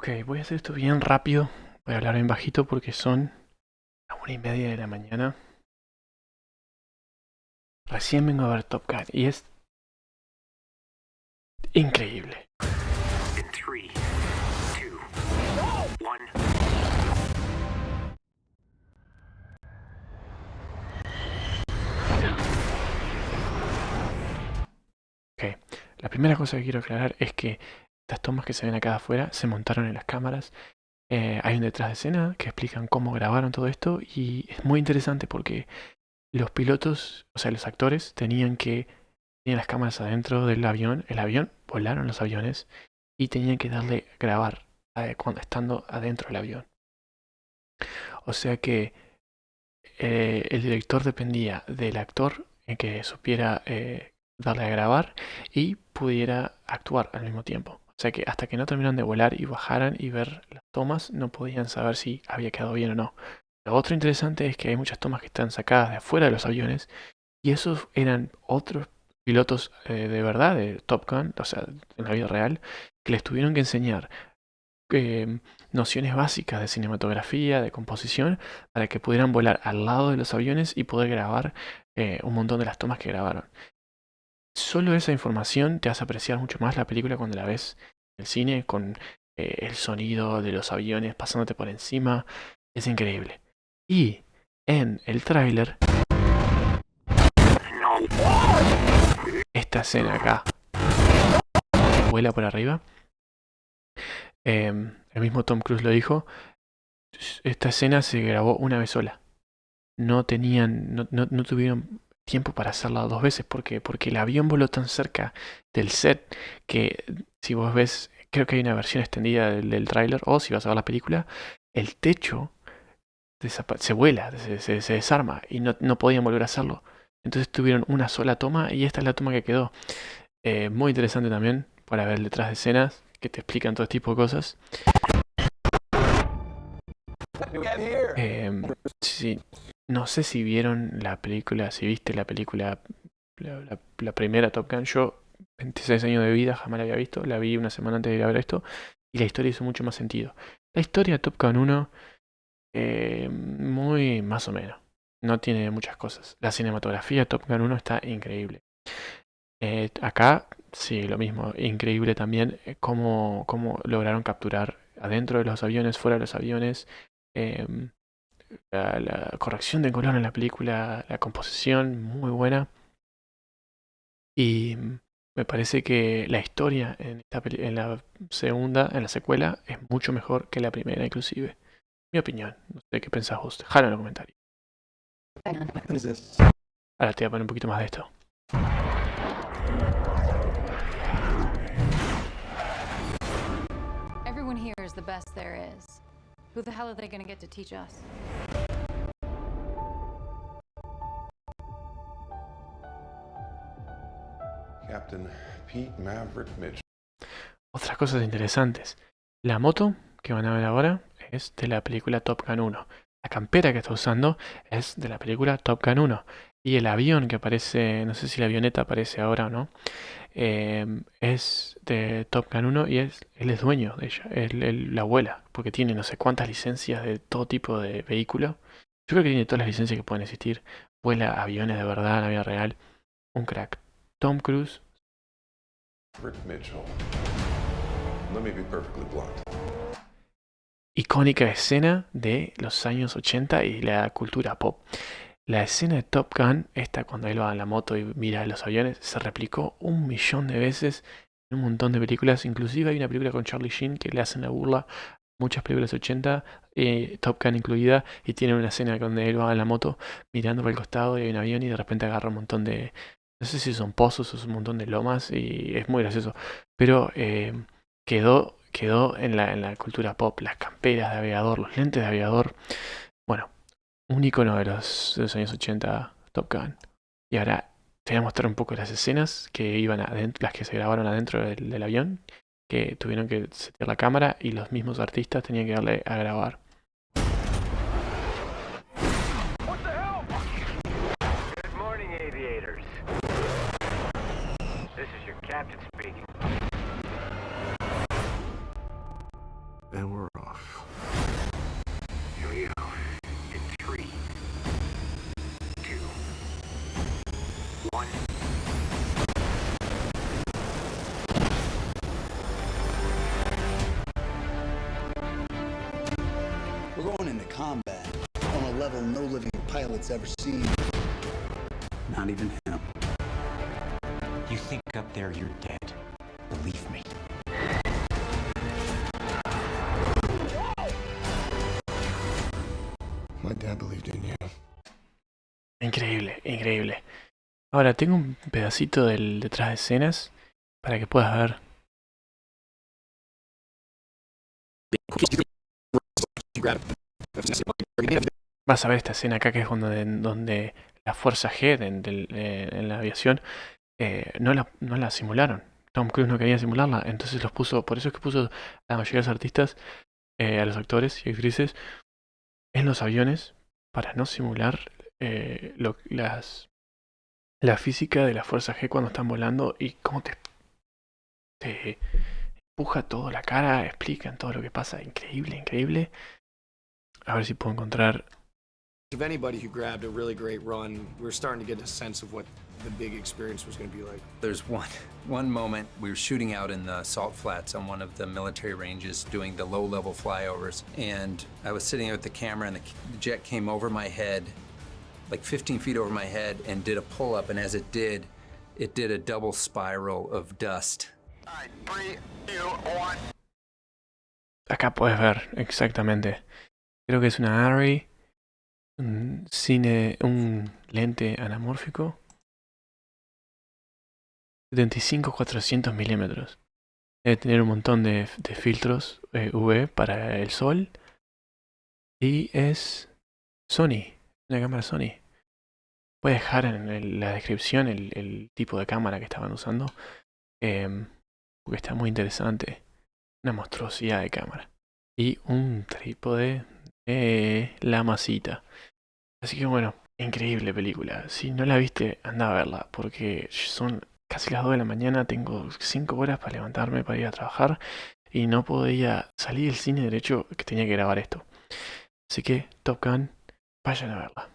Ok, voy a hacer esto bien rápido. Voy a hablar bien bajito porque son las 1:30 de la mañana. Recién vengo a ver Top Gun y es increíble. In 3, 2, 1. Ok, la primera cosa que quiero aclarar es que estas tomas que se ven acá afuera se montaron en las cámaras. Hay un detrás de escena que explican cómo grabaron todo esto y es muy interesante porque los pilotos, o sea, los actores, tenían las cámaras adentro del avión. El avión, volaron los aviones y tenían que darle grabar cuando estando adentro del avión. O sea que el director dependía del actor en que supiera darle a grabar y pudiera actuar al mismo tiempo. O sea que hasta que no terminaran de volar y bajaran y ver las tomas, no podían saber si había quedado bien o no. Lo otro interesante es que hay muchas tomas que están sacadas de afuera de los aviones y esos eran otros pilotos de verdad, de Top Gun, o sea, en la vida real, que les tuvieron que enseñar eh, nociones básicas de cinematografía, de composición, para que pudieran volar al lado de los aviones y poder grabar un montón de las tomas que grabaron. Solo esa información te hace apreciar mucho más la película cuando la ves en el cine, con el sonido de los aviones pasándote por encima. Es increíble. Y en el tráiler, esta escena acá, vuela por arriba. El mismo Tom Cruise lo dijo. Esta escena se grabó una vez sola. No tuvieron tiempo para hacerla dos veces porque el avión voló tan cerca del set que si vos ves, creo que hay una versión extendida del tráiler o si vas a ver la película, el techo se vuela, se desarma y no podían volver a hacerlo. Entonces tuvieron una sola toma y esta es la toma que quedó. Muy interesante también para ver detrás de escenas que te explican todo tipo de cosas. Sí, no sé si vieron la película, si viste la película, la primera Top Gun. Yo, 26 años de vida, jamás la había visto. La vi una semana antes de ir a ver esto y la historia hizo mucho más sentido. La historia de Top Gun 1, muy más o menos. No tiene muchas cosas. La cinematografía de Top Gun 1 está increíble. Acá, sí, lo mismo. Increíble también cómo lograron capturar adentro de los aviones, fuera de los aviones. em, la corrección de color en la película, la composición muy buena. Y me parece que la historia en la segunda, en la secuela, es mucho mejor que la primera, inclusive. Mi opinión. No sé qué pensás vos. Dejalo en los comentarios. Ahora te voy a poner un poquito más de esto. Everyone here is the best there is. Who the hell are they gonna get to teach us? Captain Pete Maverick Mitchell. Otras cosas interesantes. La moto que van a ver ahora es de la película Top Gun 1. La campera que está usando es de la película Top Gun 1. Y el avión que aparece, no sé si la avioneta aparece ahora o no, es de Top Gun 1 y él es dueño de ella, la abuela, porque tiene no sé cuántas licencias de todo tipo de vehículo. Yo creo que tiene todas las licencias que pueden existir. Vuela aviones de verdad en la vida real. Un crack. Tom Cruise. Maverick Mitchell. Let me be perfectly blunt. Icónica escena de los años 80 y la cultura pop. La escena de Top Gun, esta cuando él va en la moto y mira los aviones, se replicó 1 millón de veces en un montón de películas. Inclusive hay una película con Charlie Sheen que le hacen la burla a muchas películas 80, Top Gun incluida, y tiene una escena donde él va en la moto mirando por el costado y hay un avión y de repente agarra un montón de... No sé si son pozos o es un montón de lomas y es muy gracioso. Pero quedó en la cultura pop, las camperas de aviador, los lentes de aviador. Bueno, un icono de los años 80, Top Gun. Y ahora te voy a mostrar un poco las escenas que iban adentro, las que se grabaron adentro del avión, que tuvieron que setear la cámara y los mismos artistas tenían que darle a grabar. Good morning, aviators. This is your captain speaking. And we're off. Here we go. In 3, 2, 1. We're going into combat on a level no living pilot's ever seen. Not even him. You think up there you're dead. Believe me. My dad believed in you. Increíble, increíble. Ahora, tengo un pedacito del detrás de escenas para que puedas ver. Vas a ver esta escena acá que es donde la fuerza G en la aviación no la simularon. Tom Cruise no quería simularla, entonces los puso, por eso es que puso a la mayoría de los artistas, a los actores y actrices, en los aviones para no simular la física de la fuerza G cuando están volando y cómo te empuja toda la cara, explican todo lo que pasa. Increíble, increíble. A ver si puedo encontrar. Of anybody who grabbed a really great run, we were starting to get a sense of what the big experience was going to be like. There's one moment we were shooting out in the salt flats on one of the military ranges doing the low-level flyovers, and I was sitting there with the camera and the jet came over my head, like 15 feet over my head, and did a pull-up, and as it did a double spiral of dust. All right, 3, 2, 1. Acá puedes ver exactamente. Creo que es una Arri, un lente anamórfico. 75-400 milímetros. Debe tener un montón de filtros UV para el sol. Y es Sony, una cámara Sony. Voy a dejar en la descripción el tipo de cámara que estaban usando. Porque está muy interesante. Una monstruosidad de cámara. Y un trípode de la masita. Así que bueno, increíble película. Si no la viste, anda a verla. Porque son casi las 2 de la mañana. Tengo 5 horas para levantarme para ir a trabajar. Y no podía salir del cine derecho que tenía que grabar esto. Así que Top Gun, vayan a verla.